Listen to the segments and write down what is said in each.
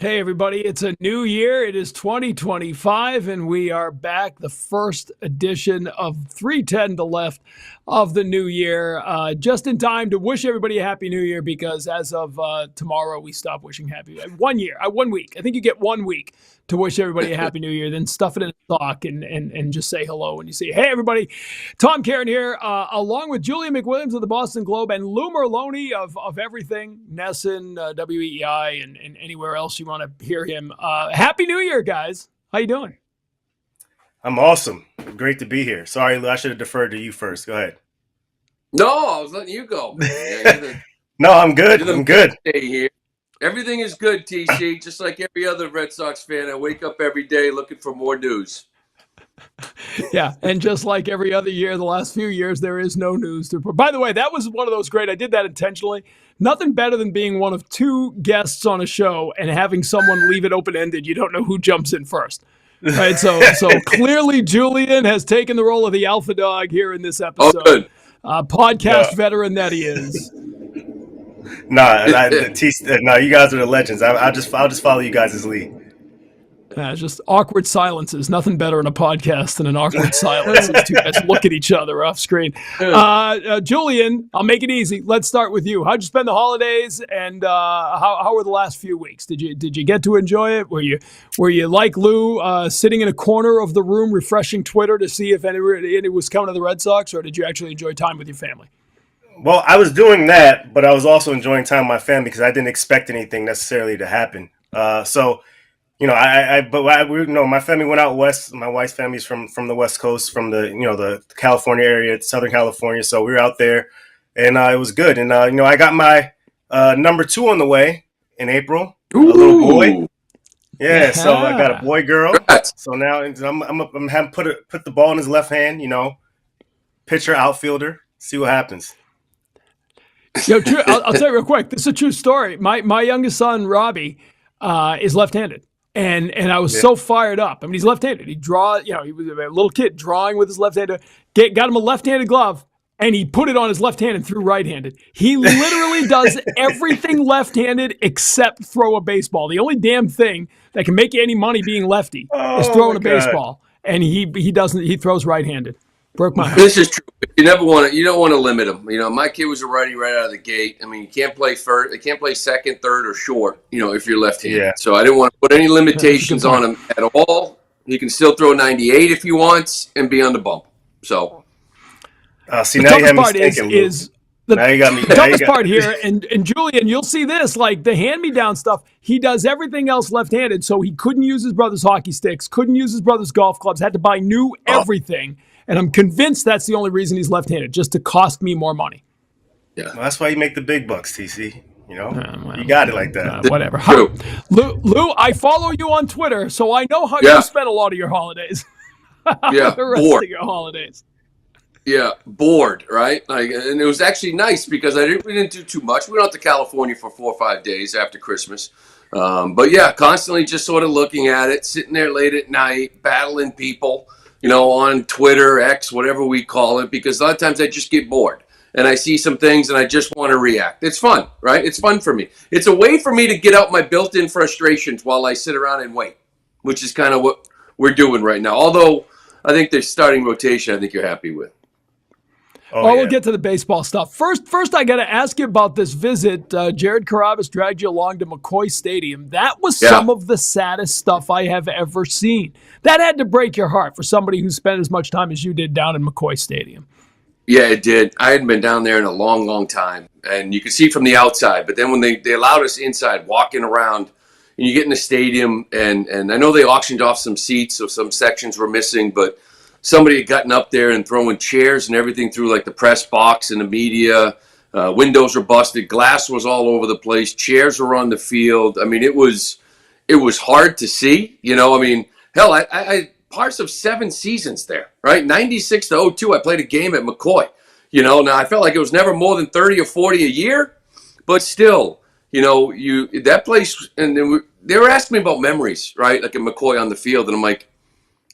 Hey, everybody, it's a new year. It is 2025, and we are back. The first edition of 310 to left of the new year. Just in time to wish everybody a happy new year, because as of tomorrow, we stop wishing happy. 1 year, 1 week. I think you get 1 week to wish everybody a happy new year, then stuff it in a sock and just say hello when you see, hey, everybody. Tom Caron here, along with Julian McWilliams of the Boston Globe and Lou Merloni of everything, Nesson, WEI, and anywhere else you want to hear him. Happy New Year, guys. How you doing? I'm awesome. Great to be here. Sorry, Lou, I should have deferred to you first. Go ahead. No, I was letting you go. No, I'm good. I'm good. Here. Everything is good, TC. Just like every other Red Sox fan, I wake up every day looking for more news. Yeah, and just like every other year, the last few years, there is no news to report. By the way, that was one of those great. I did that intentionally. Nothing better than being one of two guests on a show and having someone leave it open-ended. You don't know who jumps in first. Right, so clearly Julian has taken the role of the alpha dog here in this episode. Oh, good. Podcast veteran that he is. No, you guys are the legends. I'll just follow you guys' lead. Just awkward silences. Nothing better in a podcast than an awkward silence. As two guys look at each other off screen. Julian, I'll make it easy. Let's start with you. How'd you spend the holidays, and how were the last few weeks? Did you get to enjoy it? Were you like Lou, sitting in a corner of the room refreshing Twitter to see if any was coming to the Red Sox, or did you actually enjoy time with your family? Well, I was doing that, but I was also enjoying time with my family because I didn't expect anything necessarily to happen. My family went out west. My wife's family's from the West Coast, from the California area, Southern California. So we were out there, and it was good. And I got my number 2 on the way in April. Ooh. A little boy. Yeah, so I got a boy girl. So now I'm having put the ball in his left hand. Pitcher, outfielder. See what happens. I'll tell you real quick. This is a true story. My youngest son, Robbie, is left-handed. And I was so fired up. I mean, he's left-handed. He was a little kid drawing with his left hand. Got him a left-handed glove, and he put it on his left hand and threw right-handed. He literally does everything left-handed except throw a baseball. The only damn thing that can make you any money being lefty is throwing a baseball. And he doesn't. He throws right-handed. Broke my heart. This is true. You don't want to limit him. My kid was a righty right out of the gate. I mean, you can't play first, you can't play second, third, or short. If you're left-handed. Yeah. So I didn't want to put any limitations on him at all. He can still throw 98 if he wants and be on the bump. So, the toughest part is the toughest part here, and Julian, you'll see this, like the hand-me-down stuff. He does everything else left-handed, so he couldn't use his brother's hockey sticks, couldn't use his brother's golf clubs, had to buy new everything. And I'm convinced that's the only reason he's left-handed, just to cost me more money. Yeah, well, that's why you make the big bucks, TC. You got it like that. Whatever. Lou, I follow you on Twitter, so I know how you spend a lot of your holidays. Yeah, the rest of your holidays. Yeah, bored, right? And it was actually nice because we didn't do too much. We went out to California for 4 or 5 days after Christmas. But yeah, constantly just sort of looking at it, sitting there late at night, battling people. On Twitter, X, whatever we call it, because a lot of times I just get bored and I see some things and I just want to react. It's fun, right? It's fun for me. It's a way for me to get out my built-in frustrations while I sit around and wait, which is kind of what we're doing right now. Although I think the starting rotation, I think you're happy with. We'll get to the baseball stuff. First, I got to ask you about this visit. Jared Carrabis dragged you along to McCoy Stadium. That was some of the saddest stuff I have ever seen. That had to break your heart for somebody who spent as much time as you did down in McCoy Stadium. Yeah, it did. I hadn't been down there in a long, long time. And you could see from the outside. But then when they allowed us inside, walking around, and you get in the stadium, and I know they auctioned off some seats, so some sections were missing, but somebody had gotten up there and throwing chairs and everything through like the press box and the media. Windows were busted. Glass was all over the place. Chairs were on the field. I mean, it was hard to see. Hell, I parts of 7 seasons there, right? 96 to 02, I played a game at McCoy. Now I felt like it was never more than 30 or 40 a year, but still, that place, and they were asking me about memories, right? Like at McCoy on the field, and I'm like,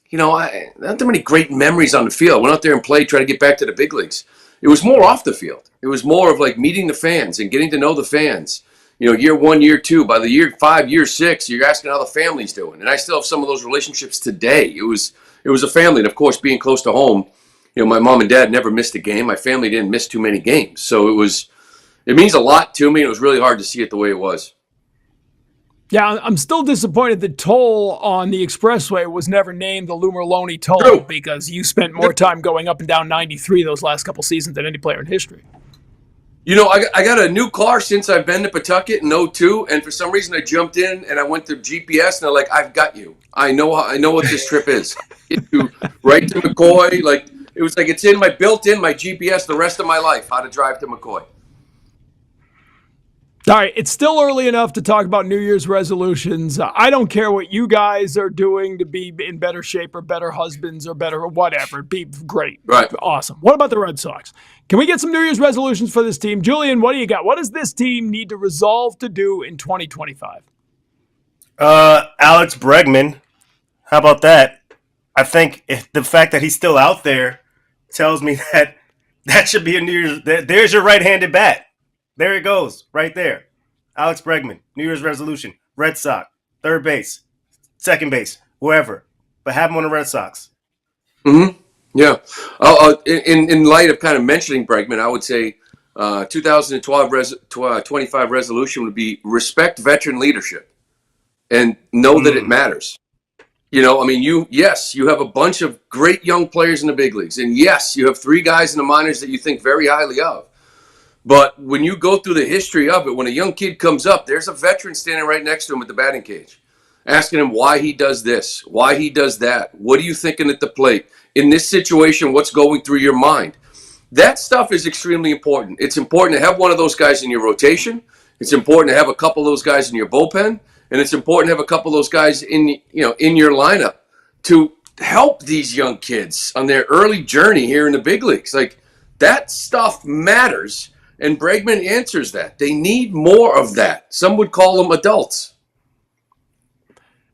not that many great memories on the field. I went out there and played, tried to get back to the big leagues. It was more off the field. It was more of like meeting the fans and getting to know the fans. year 1, year 2. By the year 5, year 6, you're asking how the family's doing. And I still have some of those relationships today. It was a family. And, of course, being close to home, my mom and dad never missed a game. My family didn't miss too many games. So it means a lot to me. It was really hard to see it the way it was. Yeah, I'm still disappointed the toll on the expressway was never named the Lou Merlone toll. True. Because you spent more time going up and down 93 those last couple seasons than any player in history. I got a new car since I've been to Pawtucket in 02, and for some reason I jumped in and I went to GPS, and they're like, "I've got you. I know what this trip is. Get you right to McCoy." Like, it was like it's built in my GPS the rest of my life, how to drive to McCoy. All right, it's still early enough to talk about New Year's resolutions. I don't care what you guys are doing to be in better shape or better husbands or better whatever. Be great. Right. Awesome. What about the Red Sox? Can we get some New Year's resolutions for this team? Julian, what do you got? What does this team need to resolve to do in 2025? Alex Bregman. How about that? I think the fact that he's still out there tells me that should be a New Year's. There's your right-handed bat. There it goes, right there. Alex Bregman, New Year's resolution. Red Sox, third base, second base, whoever. But have him on the Red Sox. Mm-hmm. Yeah. In light of kind of mentioning Bregman, I would say 2025 resolution would be respect veteran leadership and know that it matters. You have a bunch of great young players in the big leagues. And yes, you have 3 guys in the minors that you think very highly of. But when you go through the history of it, when a young kid comes up, there's a veteran standing right next to him at the batting cage, asking him why he does this, why he does that. What are you thinking at the plate? In this situation, what's going through your mind? That stuff is extremely important. It's important to have one of those guys in your rotation. It's important to have a couple of those guys in your bullpen. And it's important to have a couple of those guys in your lineup to help these young kids on their early journey here in the big leagues. Like, that stuff matters. And Bregman answers that. They need more of that. Some would call them adults.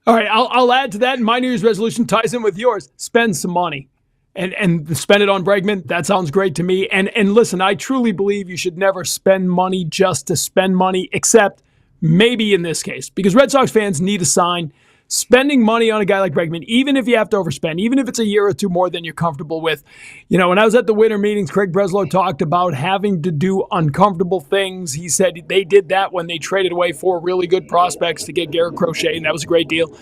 All right, I'll add to that. And my New Year's resolution ties in with yours. Spend some money. And spend it on Bregman. That sounds great to me. And listen, I truly believe you should never spend money just to spend money, except maybe in this case. Because Red Sox fans need a sign. Spending money on a guy like Bregman, even if you have to overspend, even if it's a year or two more than you're comfortable with. When I was at the winter meetings, Craig Breslow talked about having to do uncomfortable things. He said they did that when they traded away 4 really good prospects to get Garrett Crochet, and that was a great deal.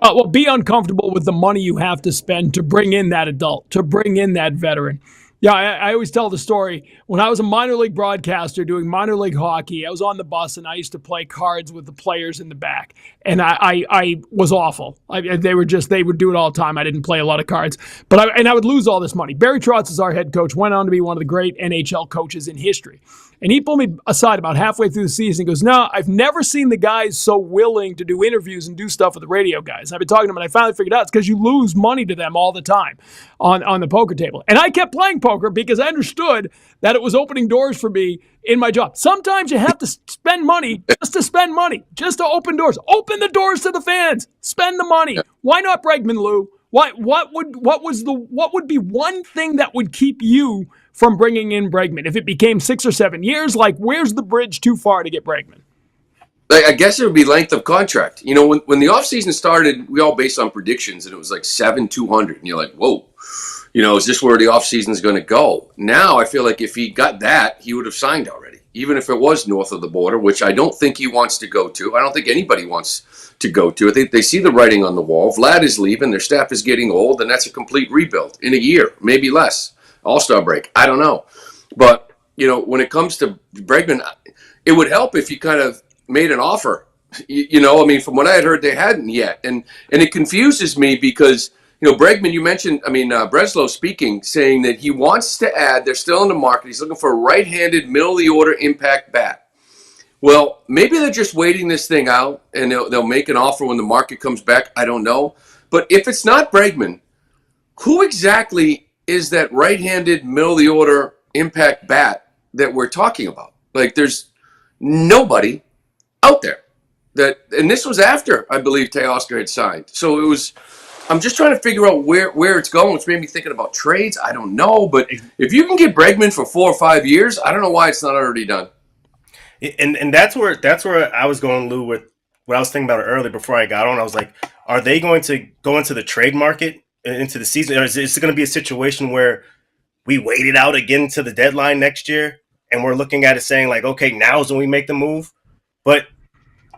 Well, be uncomfortable with the money you have to spend to bring in that adult, to bring in that veteran. Yeah, I always tell the story. When I was a minor league broadcaster doing minor league hockey, I was on the bus and I used to play cards with the players in the back. And I was awful. They would do it all the time. I didn't play a lot of cards. But I would lose all this money. Barry Trotz is our head coach, went on to be one of the great NHL coaches in history. And he pulled me aside about halfway through the season and goes, "No, I've never seen the guys so willing to do interviews and do stuff with the radio guys." And I've been talking to them, and I finally figured out it's because you lose money to them all the time on the poker table. And I kept playing poker because I understood that it was opening doors for me in my job. Sometimes you have to spend money just to spend money, just to open doors. Open the doors to the fans. Spend the money. Why not Bregman, Lou? What would be one thing that would keep you from bringing in Bregman? If it became 6 or 7 years, where's the bridge too far to get Bregman? I guess it would be length of contract. When the offseason started, we all based on predictions, and it was like 7,200. And you're like, whoa, is this where the offseason is going to go? Now I feel like if he got that, he would have signed already, even if it was north of the border, which I don't think he wants to go to. I don't think anybody wants to go to. I think they see the writing on the wall. Vlad is leaving. Their staff is getting old, and that's a complete rebuild in a year, maybe less. All-Star break. I don't know. But, when it comes to Bregman, it would help if you kind of made an offer. From what I had heard, they hadn't yet. And it confuses me because, Bregman, you mentioned, Breslow speaking, saying that he wants to add, they're still in the market, he's looking for a right-handed, middle-of-the-order impact bat. Well, maybe they're just waiting this thing out, and they'll make an offer when the market comes back. I don't know. But if it's not Bregman, who exactly is that right-handed, middle-of-the-order impact bat that we're talking about? There's nobody out there. And this was after, I believe, Teoscar had signed. So I'm just trying to figure out where it's going, which made me thinking about trades. I don't know. But if you can get Bregman for 4 or 5 years, I don't know why it's not already done. And that's where I was going, Lou, with what I was thinking about it earlier before I got on. I was like, are they going to go into the trade market into the season, or is it going to be a situation where we wait it out again to the deadline next year and we're looking at it saying like, okay, now is when we make the move? But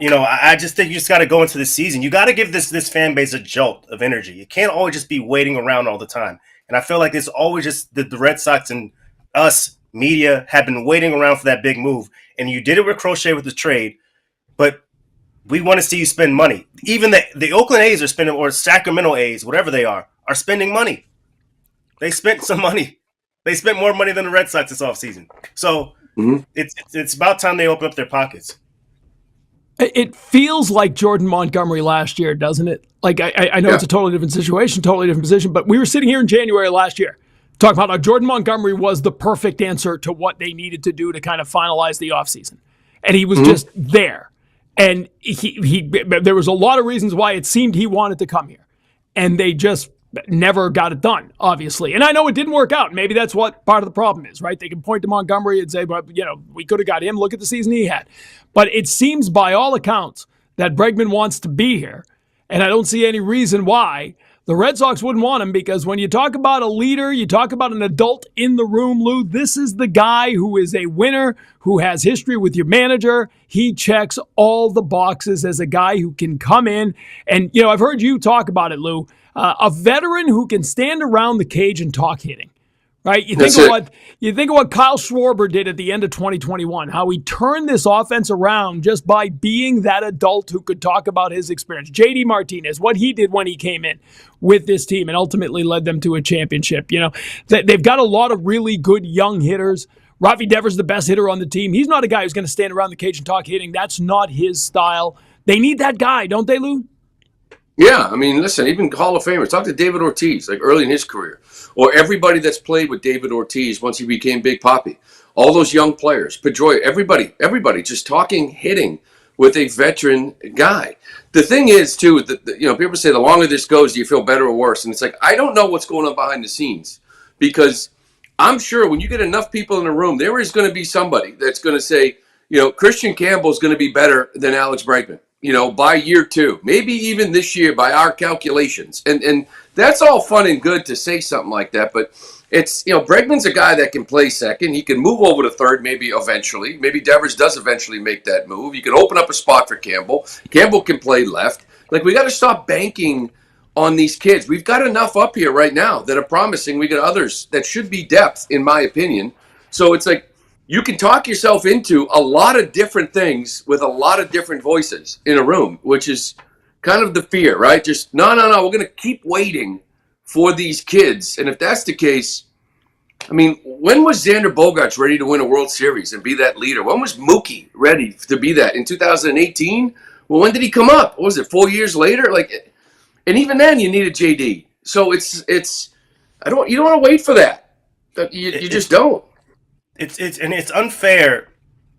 I just think you just got to go into the season. You got to give this fan base a jolt of energy. You can't always just be waiting around all the time. And I feel like it's always just the Red Sox and us media have been waiting around for that big move. And you did it with Crochet with the trade, but we want to see you spend money. Even the Oakland A's are spending, or Sacramento A's, whatever they are spending money. They spent some money. They spent more money than the Red Sox this offseason. So it's about time they open up their pockets. It feels like Jordan Montgomery last year, doesn't it? Like, I know it's a totally different situation, totally different position, but we were sitting here in January last year talking about how Jordan Montgomery was the perfect answer to what they needed to do to kind of finalize the offseason. And he was just there. And there was a lot of reasons why it seemed he wanted to come here. And they just never got it done, obviously. And I know it didn't work out. Maybe that's what part of the problem is, right? They can point to Montgomery and say, but we could have got him. Look at the season he had. But it seems by all accounts that Bregman wants to be here. And I don't see any reason why the Red Sox wouldn't want him, because when you talk about a leader, you talk about an adult in the room, Lou, this is the guy who is a winner, who has history with your manager. He checks all the boxes as a guy who can come in. And, I've heard you talk about it, Lou, a veteran who can stand around the cage and talk hitting. Right? You think of what Kyle Schwarber did at the end of 2021, how he turned this offense around just by being that adult who could talk about his experience. JD Martinez, what he did when he came in with this team and ultimately led them to a championship. They've got a lot of really good young hitters. Rafael Devers, the best hitter on the team. He's not a guy who's going to stand around the cage and talk hitting. That's not his style. They need that guy, don't they, Lou? Yeah, I mean, listen, even Hall of Famers. Talk to David Ortiz, like early in his career, or everybody that's played with David Ortiz once he became Big Papi. All those young players, Pedroia, everybody just talking, hitting with a veteran guy. The thing is, too, that people say the longer this goes, do you feel better or worse? And it's like, I don't know what's going on behind the scenes, because I'm sure when you get enough people in a room, there is going to be somebody that's going to say, Christian Campbell is going to be better than Alex Bregman. By year 2, maybe even this year by our calculations. And that's all fun and good to say something like that. But it's, Bregman's a guy that can play second. He can move over to third maybe eventually. Maybe Devers does eventually make that move. You can open up a spot for Campbell. Campbell can play left. Like, we got to stop banking on these kids. We've got enough up here right now that are promising. We got others that should be depth, in my opinion. So it's like, you can talk yourself into a lot of different things with a lot of different voices in a room, which is kind of the fear, right? Just, no, we're going to keep waiting for these kids. And if that's the case, I mean, when was Xander Bogaerts ready to win a World Series and be that leader? When was Mookie ready to be that? In 2018? Well, when did he come up? What was it, 4 years later? And even then you needed JD. So you don't want to wait for that. You just don't. It's unfair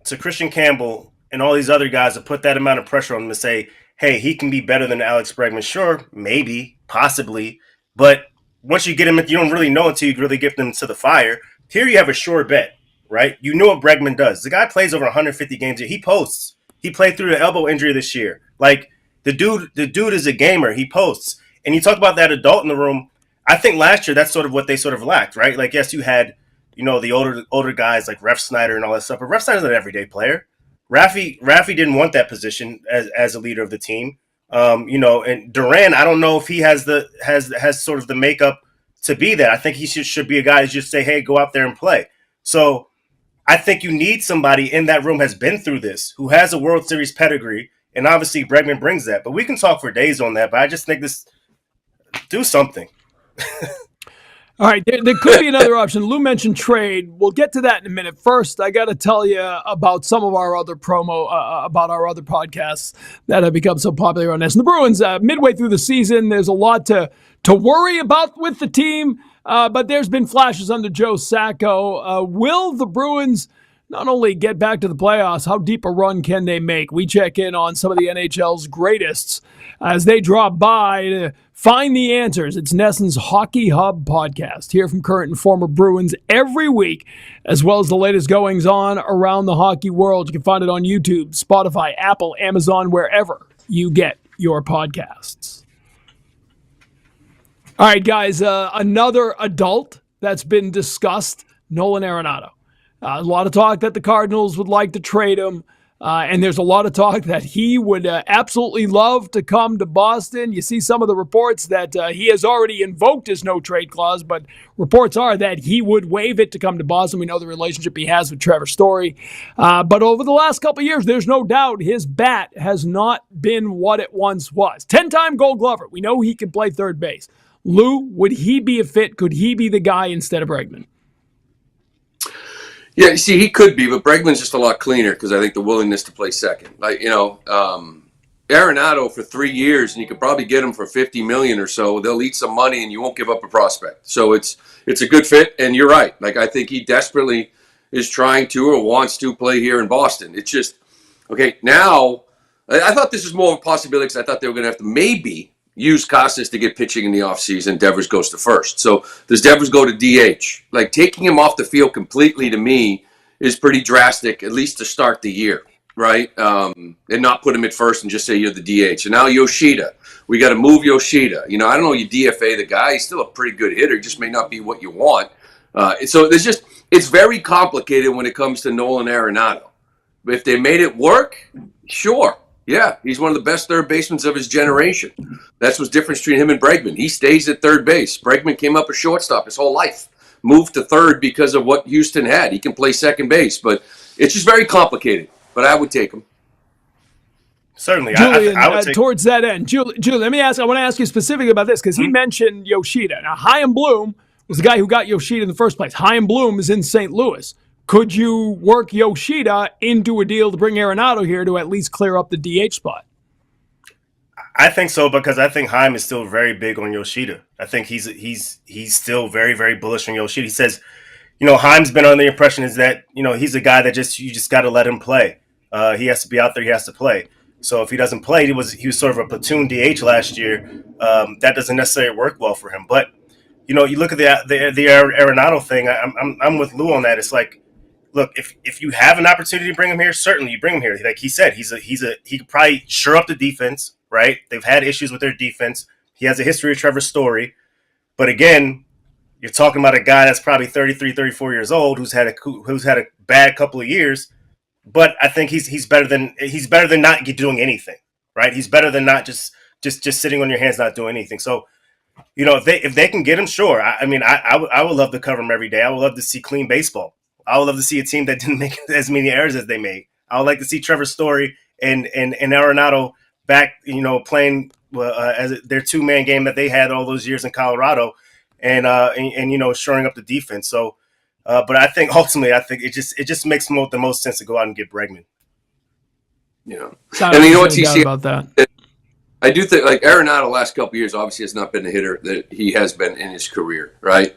to Christian Campbell and all these other guys to put that amount of pressure on him to say, hey, he can be better than Alex Bregman. Sure, maybe, possibly. But once you get him, you don't really know until you really get them to the fire. Here you have a sure bet, right? You know what Bregman does. The guy plays over 150 games. He posts. He played through the elbow injury this year. Like, the dude is a gamer. He posts. And you talk about that adult in the room. I think last year that's sort of what they sort of lacked, right? Like, yes, you had the older guys like Ref Snyder and all that stuff. But Ref Snyder's an everyday player. Rafi didn't want that position as a leader of the team. And Duran, I don't know if he has sort of the makeup to be that. I think he should be a guy who just say, hey, go out there and play. So I think you need somebody in that room has been through this, who has a World Series pedigree, and obviously Bregman brings that. But we can talk for days on that. But I just think do something. All right, there could be another option. Lou mentioned trade. We'll get to that in a minute. First, I got to tell you about some of our other about our other podcasts that have become so popular on this. And the Bruins, midway through the season, there's a lot to worry about with the team, but there's been flashes under Joe Sacco. Will the Bruins not only get back to the playoffs, how deep a run can they make? We check in on some of the NHL's greatest as they drop by to find the answers. It's NESN's Hockey Hub podcast. Hear from current and former Bruins every week, as well as the latest goings-on around the hockey world. You can find it on YouTube, Spotify, Apple, Amazon, wherever you get your podcasts. All right, guys, another adult that's been discussed, Nolan Arenado. A lot of talk that the Cardinals would like to trade him, and there's a lot of talk that he would absolutely love to come to Boston. You see some of the reports that he has already invoked his no-trade clause, but reports are that he would waive it to come to Boston. We know the relationship he has with Trevor Story. But over the last couple of years, there's no doubt his bat has not been what it once was. 10-time Gold Glover. We know he can play third base. Lou, would he be a fit? Could he be the guy instead of Bregman? Yeah, you see, he could be, but Bregman's just a lot cleaner because I think the willingness to play second. Like, Arenado for 3 years, and you could probably get him for $50 million or so. They'll eat some money, and you won't give up a prospect. So it's a good fit, and you're right. Like, I think he desperately is trying to or wants to play here in Boston. It's just, okay, now, I thought this was more of a possibility because I thought they were going to have to maybe use Costas to get pitching in the offseason. Devers goes to first. So does Devers go to DH? Like, taking him off the field completely to me is pretty drastic, at least to start the year, right? And not put him at first and just say you're the DH. And now Yoshida. We got to move Yoshida. I don't know, you DFA the guy. He's still a pretty good hitter. He just may not be what you want. So it's very complicated when it comes to Nolan Arenado. If they made it work, sure. Yeah, he's one of the best third basemen of his generation. That's what's different between him and Bregman. He stays at third base. Bregman came up a shortstop his whole life. Moved to third because of what Houston had. He can play second base, but it's just very complicated. But I would take him. Certainly. Julian, I would take towards that end. Julian, let me ask. I want to ask you specifically about this because he mentioned Yoshida. Now, Chaim Bloom was the guy who got Yoshida in the first place. Chaim Bloom is in St. Louis. Could you work Yoshida into a deal to bring Arenado here to at least clear up the DH spot? I think so because I think Chaim is still very big on Yoshida. I think he's still very, very bullish on Yoshida. He says, Chaim's been under the impression is that, he's a guy that you just got to let him play. He has to be out there. He has to play. So if he doesn't play, he was sort of a platoon DH last year. That doesn't necessarily work well for him. But, you look at the Arenado thing. I'm with Lou on that. It's like, look, if you have an opportunity to bring him here, certainly you bring him here. Like he said, he could probably shore up the defense, right? They've had issues with their defense. He has a history of Trevor Story. But again, you're talking about a guy that's probably 33, 34 years old who's had a bad couple of years. But I think he's better than not doing anything, right? He's better than not just sitting on your hands not doing anything. So, if they can get him, sure. I would love to cover him every day. I would love to see clean baseball. I would love to see a team that didn't make as many errors as they made. I would like to see Trevor Story and Arenado back, playing as their two-man game that they had all those years in Colorado, and shoring up the defense. So, but I think ultimately, it just makes the most sense to go out and get Bregman. And you know what, TC, about that. I do think like Arenado last couple of years obviously has not been the hitter that he has been in his career, right?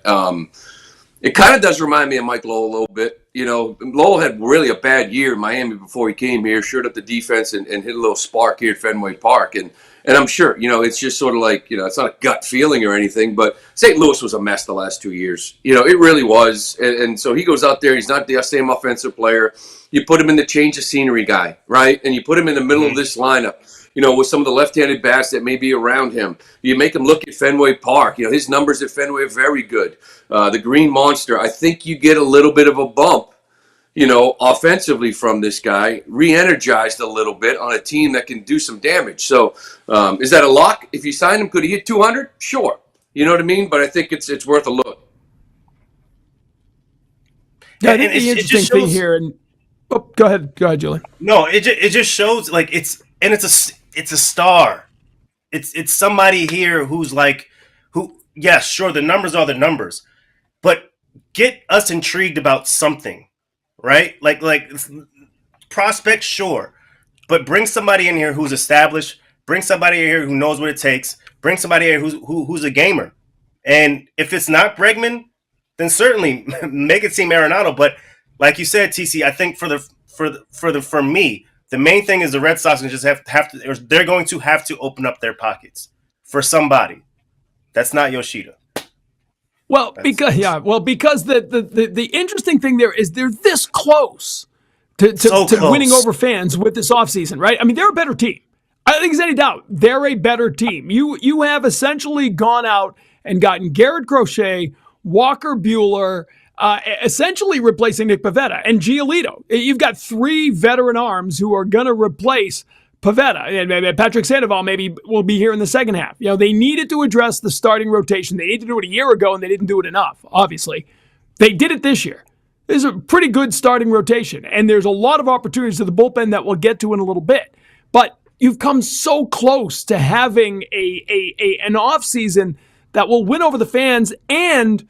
It kind of does remind me of Mike Lowell a little bit. Lowell had really a bad year in Miami before he came here, shored up the defense and hit a little spark here at Fenway Park. And I'm sure, it's just sort of like, it's not a gut feeling or anything, but St. Louis was a mess the last 2 years. It really was. And so he goes out there. He's not the same offensive player. You put him in the change of scenery guy, right? And you put him in the middle of this lineup. With some of the left-handed bats that may be around him. You make him look at Fenway Park. His numbers at Fenway are very good. The Green Monster, I think you get a little bit of a bump, offensively from this guy, re-energized a little bit on a team that can do some damage. So is that a lock? If you sign him, could he hit 200? Sure. You know what I mean? But I think it's worth a look. Yeah, I think the interesting thing here, and go ahead, Julie. No, it just shows like it's a star. It's somebody here who's like, yes, sure, the numbers are the numbers, but get us intrigued about something, right? Like prospects, sure, but bring somebody in here who's established. Bring somebody in here who knows what it takes. Bring somebody in here who's a gamer. And if it's not Bregman, then certainly make it seem Arenado. But like you said, TC, I think for me, the main thing is the Red Sox just have to, or they're going to have to open up their pockets for somebody. That's not Yoshida. Well, because the interesting thing there is they're this close to winning over fans with this offseason, right? I mean, they're a better team. I don't think there's any doubt. They're a better team. You have essentially gone out and gotten Garrett Crochet, Walker Buehler, essentially replacing Nick Pivetta and Giolito. You've got 3 veteran arms who are going to replace Pivetta. And Patrick Sandoval maybe will be here in the second half. You know, they needed to address the starting rotation. They needed to do it a year ago, and they didn't do it enough, obviously. They did it this year. This is a pretty good starting rotation, and there's a lot of opportunities to the bullpen that we'll get to in a little bit. But you've come so close to having an offseason that will win over the fans. And,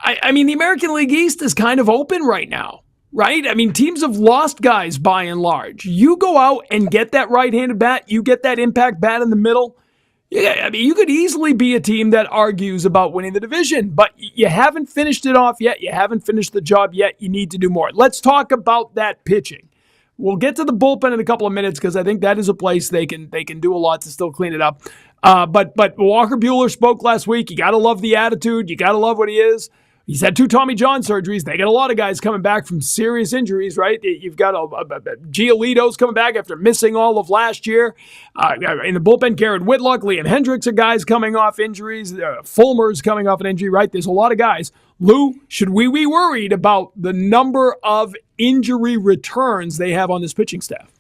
I mean, the American League East is kind of open right now, right? I mean, teams have lost guys by and large. You go out and get that right-handed bat, you get that impact bat in the middle. Yeah, I mean, you could easily be a team that argues about winning the division, but you haven't finished it off yet. You haven't finished the job yet. You need to do more. Let's talk about that pitching. We'll get to the bullpen in a couple of minutes because I think that is a place they can do a lot to still clean it up. But Walker Buehler spoke last week. You got to love the attitude. You got to love what he is. He's had 2 Tommy John surgeries. They got a lot of guys coming back from serious injuries, right? You've got Giolito's coming back after missing all of last year. In the bullpen, Garrett Whitlock, Liam Hendricks are guys coming off injuries. Fulmer's coming off an injury, right? There's a lot of guys. Lou, should we be worried about the number of injury returns they have on this pitching staff?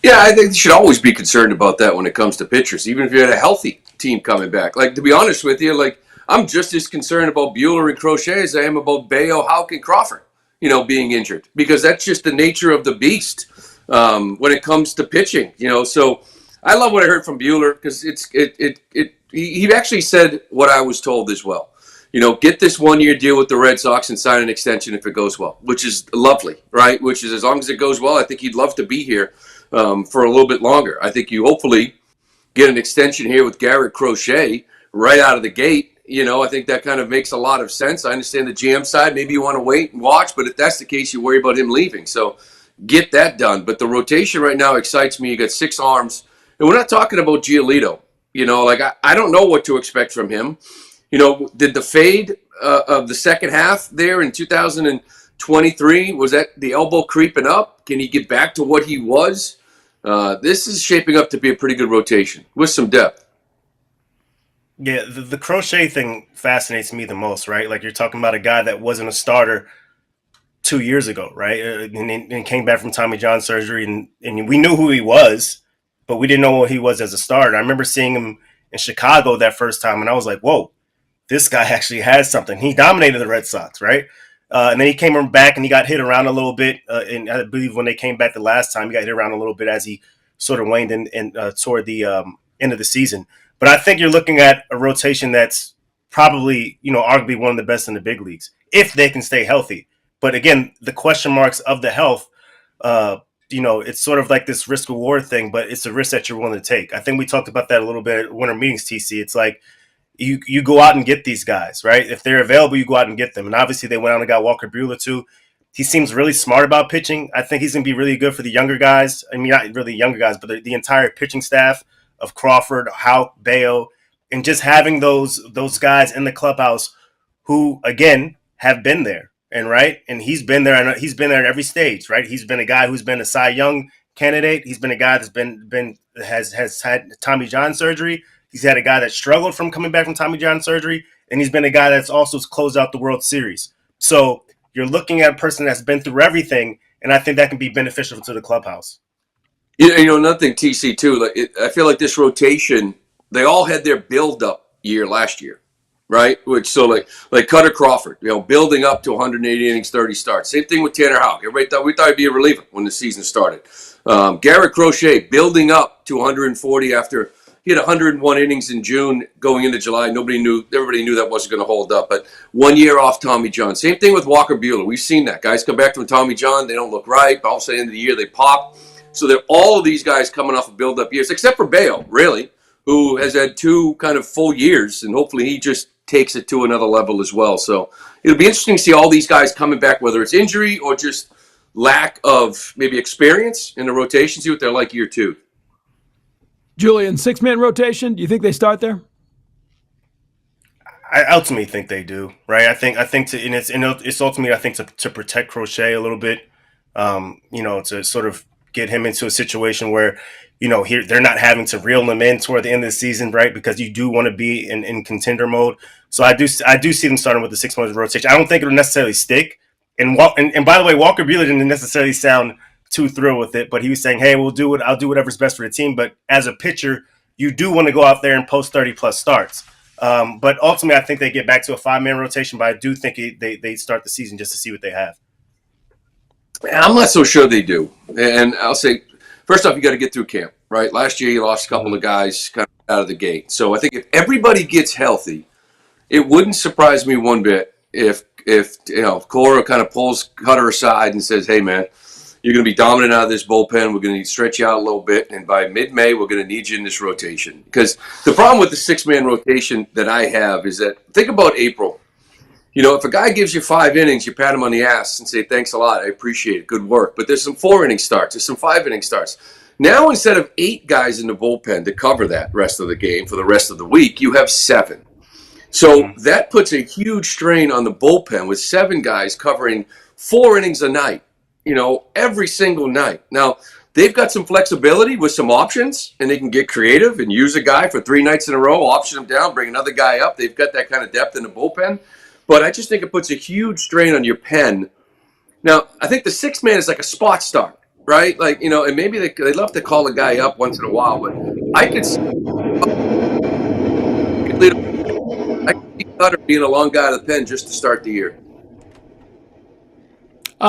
Yeah, I think you should always be concerned about that when it comes to pitchers, even if you had a healthy team coming back. Like, to be honest with you, I'm just as concerned about Buehler and Crochet as I am about Bayo, Houck, and Crawford, being injured, because that's just the nature of the beast when it comes to pitching, So I love what I heard from Buehler because he actually said what I was told as well. Get this 1-year deal with the Red Sox and sign an extension if it goes well, which is lovely, right? Which is, as long as it goes well, I think he'd love to be here for a little bit longer. I think you hopefully get an extension here with Garrett Crochet right out of the gate. I think that kind of makes a lot of sense. I understand the GM side. Maybe you want to wait and watch, but if that's the case, you worry about him leaving. So get that done. But the rotation right now excites me. You got 6 arms. And we're not talking about Giolito. I don't know what to expect from him. Did the fade of the second half there in 2023, was that the elbow creeping up? Can he get back to what he was? This is shaping up to be a pretty good rotation with some depth. Yeah, the Crochet thing fascinates me the most, right? Like, you're talking about a guy that wasn't a starter 2 years ago, right? And came back from Tommy John surgery, and we knew who he was, but we didn't know what he was as a starter. I remember seeing him in Chicago that first time, and I was like, whoa, this guy actually has something. He dominated the Red Sox, right? And then he came back and he got hit around a little bit. And I believe when they came back the last time, he got hit around a little bit as he sort of waned in toward the end of the season. But I think you're looking at a rotation that's probably, arguably one of the best in the big leagues, if they can stay healthy. But again, the question marks of the health, it's sort of like this risk reward thing, but it's a risk that you're willing to take. I think we talked about that a little bit at winter meetings, TC. It's like you go out and get these guys, right? If they're available, you go out and get them. And obviously they went out and got Walker Buehler too. He seems really smart about pitching. I think he's going to be really good for the younger guys. I mean, not really younger guys, but the entire pitching staff of Crawford, Houck, Bayo, and just having those guys in the clubhouse who, again, have been there. And he's been there, and he's been there at every stage, right? He's been a guy who's been a Cy Young candidate. He's been a guy that's has had Tommy John surgery. He's had a guy that struggled from coming back from Tommy John surgery, and he's been a guy that's also closed out the World Series. So you're looking at a person that's been through everything, and I think that can be beneficial to the clubhouse. Another thing, TC, too, I feel like this rotation, they all had their build-up year last year, right? Which, so like Cutter Crawford, building up to 180 innings, 30 starts. Same thing with Tanner Houck. We thought he'd be a reliever when the season started. Garrett Crochet building up to 140 after he had 101 innings in June going into July. Everybody knew that wasn't going to hold up. But 1 year off Tommy John. Same thing with Walker Buehler. We've seen that. Guys come back from Tommy John. They don't look right. But all of a sudden, at the end of the year, they pop. So they're all of these guys coming off of build-up years, except for Bayo, really, who has had 2 kind of full years. And hopefully he just takes it to another level as well. So it'll be interesting to see all these guys coming back, whether it's injury or just lack of maybe experience in the rotation, see what they're like year two. Julian, 6-man rotation. Do you think they start there? I ultimately think they do, right? I think it's ultimately, I think, to protect Crochet a little bit, to sort of get him into a situation where, here they're not having to reel him in toward the end of the season, right? Because you do want to be in contender mode. So I do see them starting with the 6-man rotation. I don't think it'll necessarily stick. And by the way, Walker Buehler didn't necessarily sound too thrilled with it, but he was saying, "Hey, I'll do whatever's best for the team." But as a pitcher, you do want to go out there and post 30+ starts. But ultimately, I think they get back to a 5-man rotation. But I do think they start the season just to see what they have. I'm not so sure they do. And I'll say, first off, you got to get through camp, right? Last year, you lost a couple of guys kind of out of the gate. So I think if everybody gets healthy, it wouldn't surprise me one bit if Cora kind of pulls Cutter aside and says, "Hey, man, you're going to be dominant out of this bullpen. We're going to stretch you out a little bit. And by mid-May, we're going to need you in this rotation." Because the problem with the 6-man rotation that I have is that, think about April. If a guy gives you 5 innings, you pat him on the ass and say, "Thanks a lot. I appreciate it. Good work." But there's some 4-inning starts. There's some 5-inning starts. Now, instead of 8 guys in the bullpen to cover that rest of the game for the rest of the week, you have 7. So that puts a huge strain on the bullpen with 7 guys covering 4 innings a night, every single night. Now, they've got some flexibility with some options, and they can get creative and use a guy for 3 nights in a row, option him down, bring another guy up. They've got that kind of depth in the bullpen. But I just think it puts a huge strain on your pen. Now, I think the 6-man is like a spot start, right? And maybe they love to call a guy up once in a while, but I could see Cutter being a long guy out of the pen just to start the year.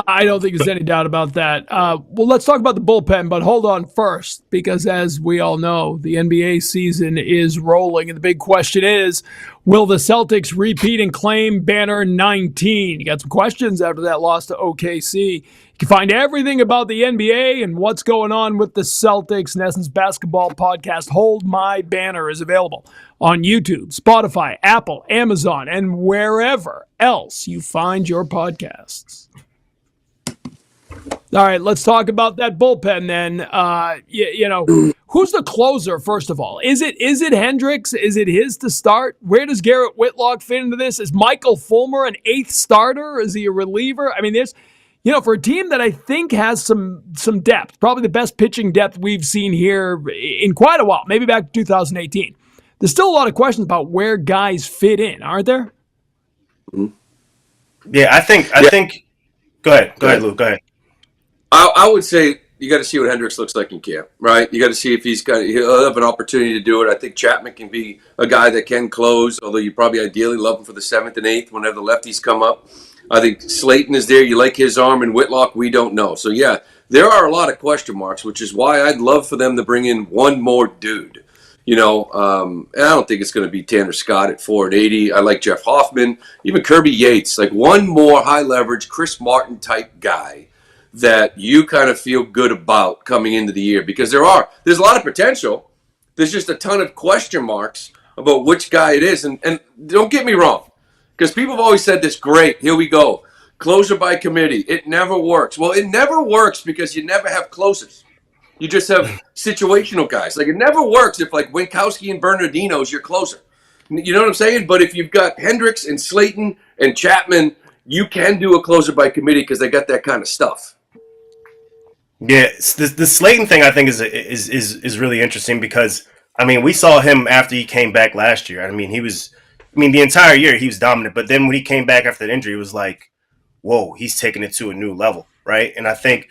I don't think there's any doubt about that. Well, let's talk about the bullpen, but hold on first, because as we all know, the NBA season is rolling, and the big question is, will the Celtics repeat and claim banner 19? You got some questions after that loss to OKC. You can find everything about the NBA and what's going on with the Celtics. Nesson's basketball podcast, Hold My Banner, is available on YouTube, Spotify, Apple, Amazon, and wherever else you find your podcasts. All right, let's talk about that bullpen then. Who's the closer, first of all? Is it Hendricks? Is it his to start? Where does Garrett Whitlock fit into this? Is Michael Fulmer an 8th starter? Is he a reliever? I mean, there's, for a team that I think has some depth, probably the best pitching depth we've seen here in quite a while, maybe back to 2018. There's still a lot of questions about where guys fit in, aren't there? Yeah, I think. Go ahead, Lou. Go ahead. I would say you got to see what Hendricks looks like in camp, right? You got to see if he'll have an opportunity to do it. I think Chapman can be a guy that can close, although you probably ideally love him for the 7th and 8th whenever the lefties come up. I think Slayton is there. You like his arm, and Whitlock, we don't know. So, yeah, there are a lot of question marks, which is why I'd love for them to bring in one more dude. And I don't think it's going to be Tanner Scott at 480. I like Jeff Hoffman, even Kirby Yates, like one more high leverage Chris Martin type guy that you kind of feel good about coming into the year, because there's a lot of potential. There's just a ton of question marks about which guy it is. And don't get me wrong, because people have always said this, great, here we go, closer by committee. It never works. Well, it never works because you never have closers. You just have situational guys. Like, it never works if, like, Winkowski and Bernardino's your closer. You know what I'm saying? But if you've got Hendricks and Slayton and Chapman, you can do a closer by committee because they got that kind of stuff. Yeah, the Slayton thing I think is really interesting because, we saw him after he came back last year. The entire year he was dominant, but then when he came back after the injury, it was like, whoa, he's taking it to a new level, right? And I think,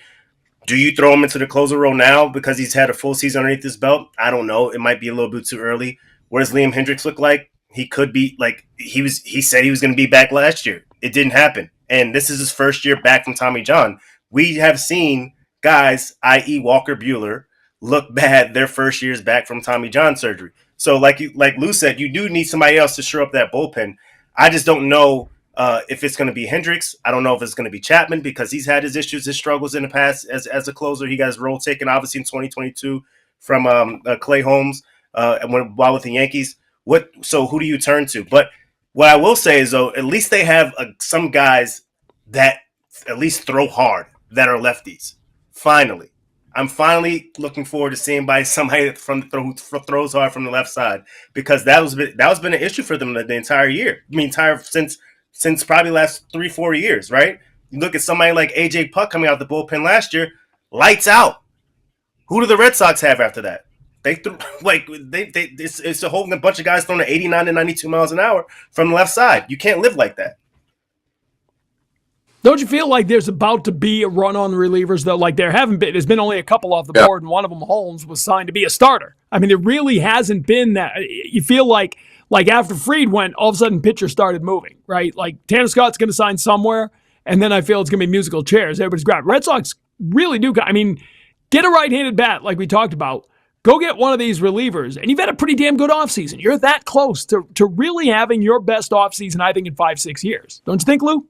do you throw him into the closer role now because he's had a full season underneath his belt? I don't know. It might be a little bit too early. What does Liam Hendricks look like? He could be like he said he was going to be back last year. It didn't happen, and this is his first year back from Tommy John. We have seen guys, i.e. Walker Buehler, look bad their first years back from Tommy John surgery. So like Lou said, you do need somebody else to shore up that bullpen. I just don't know if it's going to be Hendricks. I don't know if it's going to be Chapman because he's had his issues, his struggles in the past as a closer. He got his role taken, obviously, in 2022 from Clay Holmes while with the Yankees. So who do you turn to? But What I will say is, though, at least they have some guys that at least throw hard that are lefties. Finally, I'm finally looking forward to seeing somebody who throws hard from the left side, because that was been an issue for them the entire year. I mean, since probably last 3-4 years, right? You look at somebody like AJ Puck coming out the bullpen last year, lights out. Who do the Red Sox have after that? They threw it's a whole bunch of guys throwing at 89 to 92 miles an hour from the left side. You can't live like that. Don't you feel like there's about to be a run on relievers, though? Like there haven't been. There's been only a couple off the board, and one of them, Holmes, was signed to be a starter. I mean, there really hasn't been that. You feel like after Fried went, all of a sudden pitchers started moving, right? Like Tanner Scott's going to sign somewhere, and then I feel it's going to be musical chairs. Everybody's grabbed. Red Sox really do. I mean, get a right-handed bat like we talked about. Go get one of these relievers, and you've had a pretty damn good offseason. You're that close to really having your best offseason, I think, in 5-6 years. Don't you think, Lou?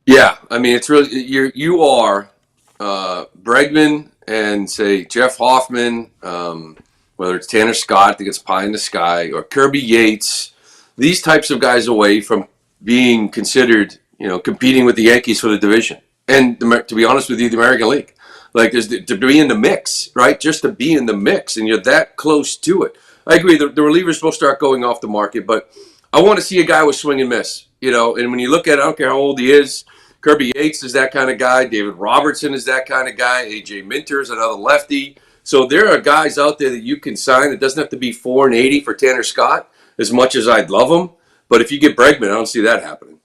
Yeah, I mean, it's really you are Bregman and say Jeff Hoffman, whether it's Tanner Scott that gets pie in the sky, or Kirby Yates, these types of guys away from being considered, competing with the Yankees for the division, and to be honest with you, the American League. Like, there's to be in the mix, right? Just to be in the mix, and you're that close to it. I agree. The relievers will start going off the market, but I want to see a guy with swing and miss, And when you look at it, I don't care how old he is. Kirby Yates is that kind of guy. David Robertson is that kind of guy. AJ Minter is another lefty. So there are guys out there that you can sign. It doesn't have to be $4.80 for Tanner Scott, as much as I'd love him. But if you get Bregman, I don't see that happening.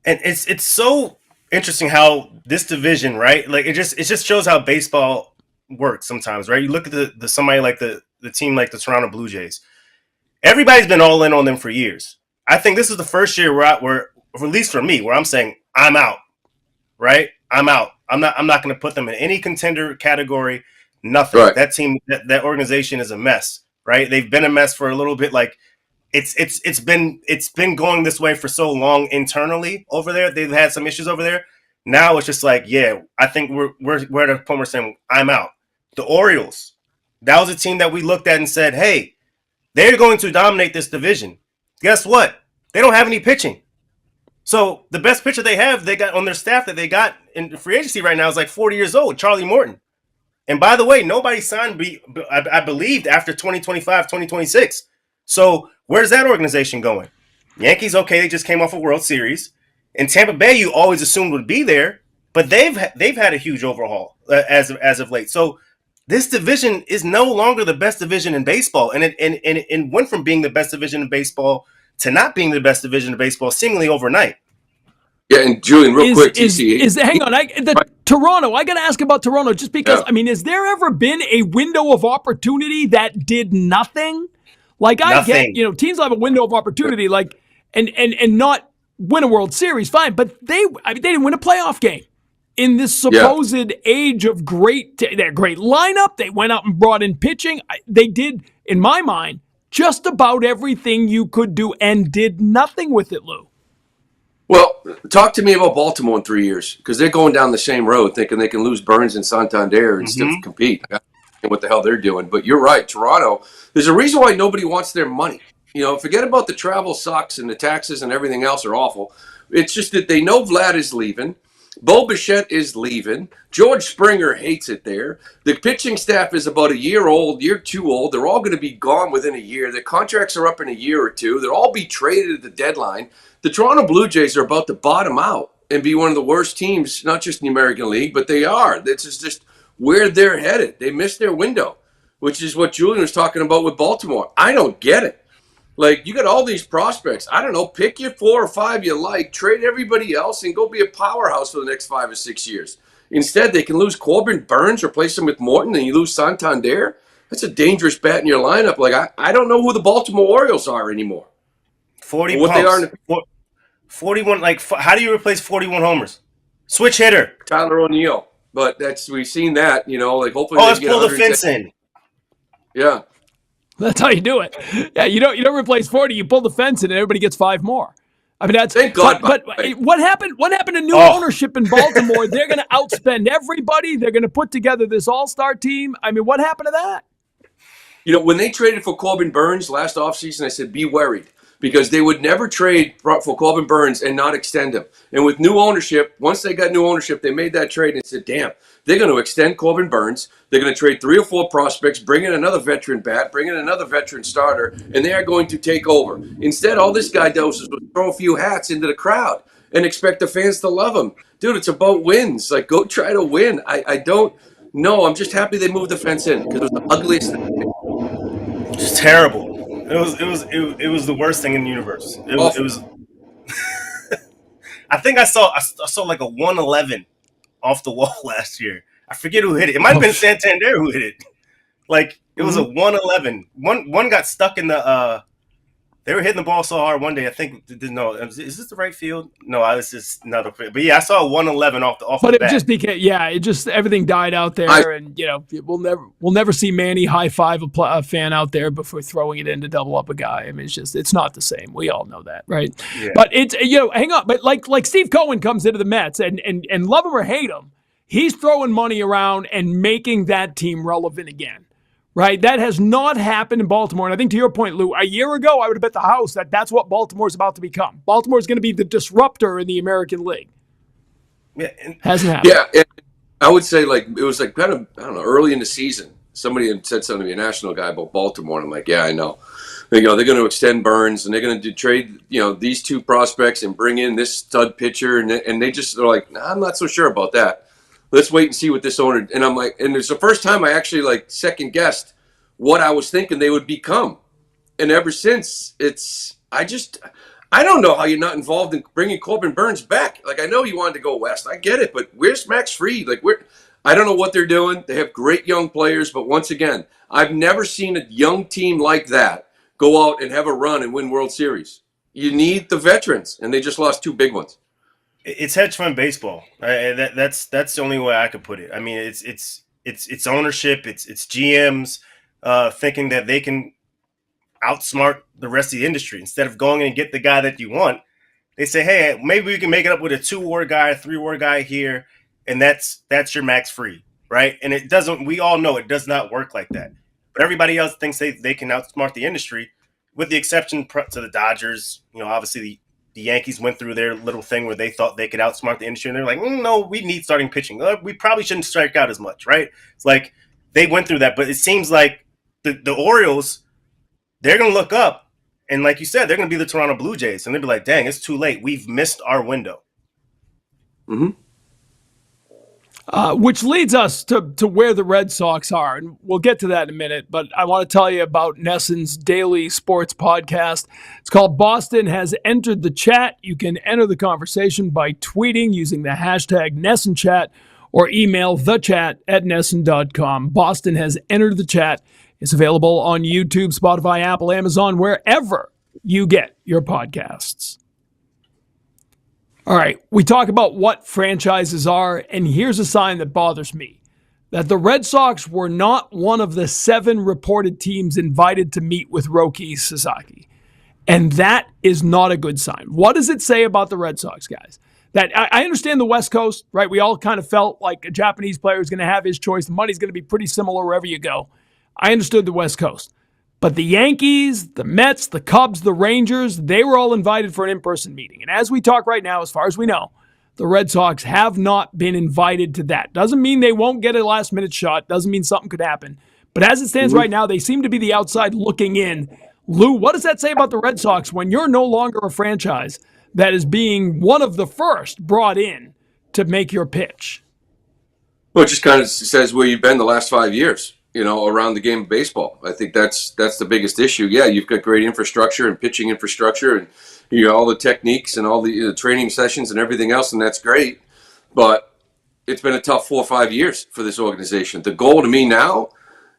And it's so interesting how this division, right? Like it just shows how baseball works sometimes, right? You look at somebody like the team like the Toronto Blue Jays. Everybody's been all in on them for years. I think this is the first year where at least for me, where I'm saying I'm out, right? I'm out. I'm not going to put them in any contender category. Nothing. Right. That team, that organization is a mess, right? They've been a mess for a little bit. Like it's been going this way for so long internally over there. They've had some issues over there. Now it's just like, yeah, I think we're at a point where we're saying I'm out. The Orioles, that was a team that we looked at and said, hey, they're going to dominate this division. Guess what? They don't have any pitching. So the best pitcher they got on their staff that they got in free agency right now is like 40 years old, Charlie Morton. And by the way, nobody signed, I believed, after 2025, 2026. So where's that organization going? Yankees, okay, they just came off a World Series. And Tampa Bay, you always assumed would be there, but they've had a huge overhaul as of late. So this division is no longer the best division in baseball, and it went from being the best division in baseball to not being the best division in baseball seemingly overnight. Yeah, and Julian, real quick, hang on, Toronto. I got to ask about Toronto just because. Yeah. I mean, has there ever been a window of opportunity that did nothing? Like nothing. I get, teams have a window of opportunity, like and not win a World Series, fine, but they didn't win a playoff game in this supposed age of their great lineup. They went out and brought in pitching. They did, in my mind, just about everything you could do and did nothing with it, Lou. Well, talk to me about Baltimore in 3 years, because they're going down the same road thinking they can lose Burns and Santander and still compete. I don't know what the hell they're doing. But you're right, Toronto, there's a reason why nobody wants their money. Forget about the travel sucks and the taxes and everything else are awful. It's just that they know Vlad is leaving. Bo Bichette is leaving. George Springer hates it there. The pitching staff is about a year too old. They're all going to be gone within a year. Their contracts are up in a year or two. They'll all be traded at the deadline. The Toronto Blue Jays are about to bottom out and be one of the worst teams, not just in the American League, but they are. This is just where they're headed. They missed their window, which is what Julian was talking about with Baltimore. I don't get it. Like, you got all these prospects. I don't know, pick your 4 or 5 you like, trade everybody else, and go be a powerhouse for the next 5 or 6 years. Instead, they can lose Corbin Burns, replace him with Morton, and you lose Santander. That's a dangerous bat in your lineup. Like, I don't know who the Baltimore Orioles are anymore. 40 what pumps. They are 41, like, how do you replace 41 homers? Switch hitter. Tyler O'Neill. But we've seen that, like, hopefully. Let's pull the fence in. Yeah. That's how you do it. Yeah, you don't replace 40. You pull the fence in, and everybody gets 5 more. I mean, that's thank God. But what happened? What happened to new ownership in Baltimore? They're going to outspend everybody. They're going to put together this all-star team. I mean, what happened to that? When they traded for Corbin Burns last offseason, I said, be worried. because they would never trade for Corbin Burnes and not extend him. And with new ownership, once they got new ownership, they made that trade and said, damn, they're going to extend Corbin Burnes. They're going to trade 3 or 4 prospects, bring in another veteran bat, bring in another veteran starter, and they are going to take over. Instead, all this guy does is throw a few hats into the crowd and expect the fans to love him. Dude, it's about wins. Like, go try to win. I don't know. I'm just happy they moved the fence in because it was the ugliest thing. It's terrible. It was the worst thing in the universe. It was. I think I saw like a 111 off the wall last year. I forget who hit it. It might have been Santander who hit it. Like it was a 111. One got stuck in the. They were hitting the ball so hard one day. I think no. Is this the right field? No, this is another. But yeah, I saw a 111 off the. But it just became it just everything died out there, and we'll never see Manny high five a fan out there before throwing it in to double up a guy. I mean, it's not the same. We all know that, right? Yeah. But it's hang on. But like Steve Cohen comes into the Mets, and love him or hate him, he's throwing money around and making that team relevant again. Right? That has not happened in Baltimore. And I think to your point, Lou, a year ago, I would have bet the house that that's what Baltimore's about to become. Baltimore's going to be the disruptor in the American League. Yeah, hasn't happened. Yeah, I would say it was kind of, I don't know, early in the season. Somebody had said something to me, a national guy about Baltimore, and I'm like, yeah, I know. They're going to extend Burnes, and they're going to trade, these 2 prospects and bring in this stud pitcher, and they're like, nah, I'm not so sure about that. Let's wait and see what this owner. And I'm like, and it's the first time I actually second guessed what I was thinking they would become. And ever since, I don't know how you're not involved in bringing Corbin Burnes back. I know he wanted to go west. I get it, but where's Max Fried? I don't know what they're doing. They have great young players, but once again, I've never seen a young team like that go out and have a run and win World Series. You need the veterans, and they just lost 2 big ones. It's hedge fund baseball. That's the only way I could put it. I mean, it's ownership. It's GMs thinking that they can outsmart the rest of the industry instead of going and get the guy that you want. They say, hey, maybe we can make it up with a 2-WAR guy, a 3-WAR guy here, and that's your Max Fried, right? And it doesn't. We all know it does not work like that. But everybody else thinks they can outsmart the industry, with the exception to the Dodgers. Obviously the Yankees went through their little thing where they thought they could outsmart the industry, and they're like, no, we need starting pitching. We probably shouldn't strike out as much, right? It's like they went through that, but it seems like the Orioles, they're going to look up, and like you said, they're going to be the Toronto Blue Jays, and they'll be like, dang, it's too late. We've missed our window. Mm-hmm. Which leads us to where the Red Sox are, and we'll get to that in a minute, but I want to tell you about NESN's daily sports podcast. It's called Boston Has Entered the Chat. You can enter the conversation by tweeting using the hashtag NESNChat or email thechat@nesn.com. Boston Has Entered the Chat. It's available on YouTube, Spotify, Apple, Amazon, wherever you get your podcasts. All right, we talk about what franchises are, and here's a sign that bothers me, that the Red Sox were not one of the 7 reported teams invited to meet with Roki Sasaki. And that is not a good sign. What does it say about the Red Sox, guys? That I understand the West Coast, right? We all kind of felt like a Japanese player is going to have his choice. The money's going to be pretty similar wherever you go. I understood the West Coast. But the Yankees, the Mets, the Cubs, the Rangers, they were all invited for an in-person meeting. And as we talk right now, as far as we know, the Red Sox have not been invited to that. Doesn't mean they won't get a last-minute shot. Doesn't mean something could happen. But as it stands right now, they seem to be the outside looking in. Lou, what does that say about the Red Sox when you're no longer a franchise that is being one of the first brought in to make your pitch? Well, it just kind of says where you've been the last 5 years. Around the game of baseball. I think that's the biggest issue. Yeah, you've got great infrastructure and pitching infrastructure, and all the techniques and all the training sessions and everything else, and that's great. But it's been a tough 4 or 5 years for this organization. The goal to me now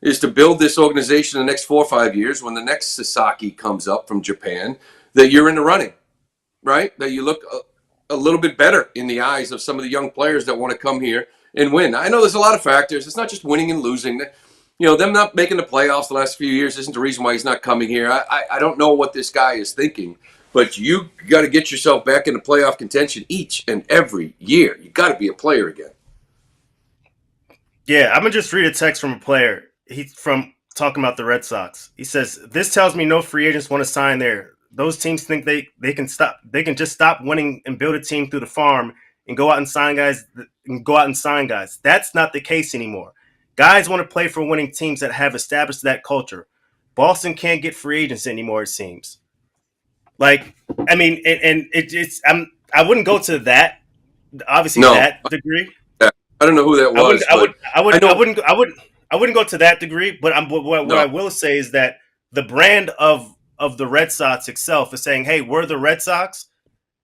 is to build this organization in the next 4 or 5 years when the next Sasaki comes up from Japan, that you're in the running, right? That you look a little bit better in the eyes of some of the young players that want to come here and win. I know there's a lot of factors. It's not just winning and losing. Them not making the playoffs the last few years isn't the reason why he's not coming here. I don't know what this guy is thinking, but you got to get yourself back into playoff contention each and every year. You got to be a player again. Yeah, I'm going to just read a text from a player. He's from talking about the Red Sox. He says, this tells me no free agents want to sign there. those teams think they can just stop winning and build a team through the farm and go out and sign guys. That's not the case anymore. Guys want to play for winning teams that have established that culture. Boston can't get free agents anymore, it seems. Like, I mean, I wouldn't go to that, obviously, No. that degree. I don't know who that was. I wouldn't go to that degree. But what I will say is that the brand of the Red Sox itself is saying, "Hey, we're the Red Sox,"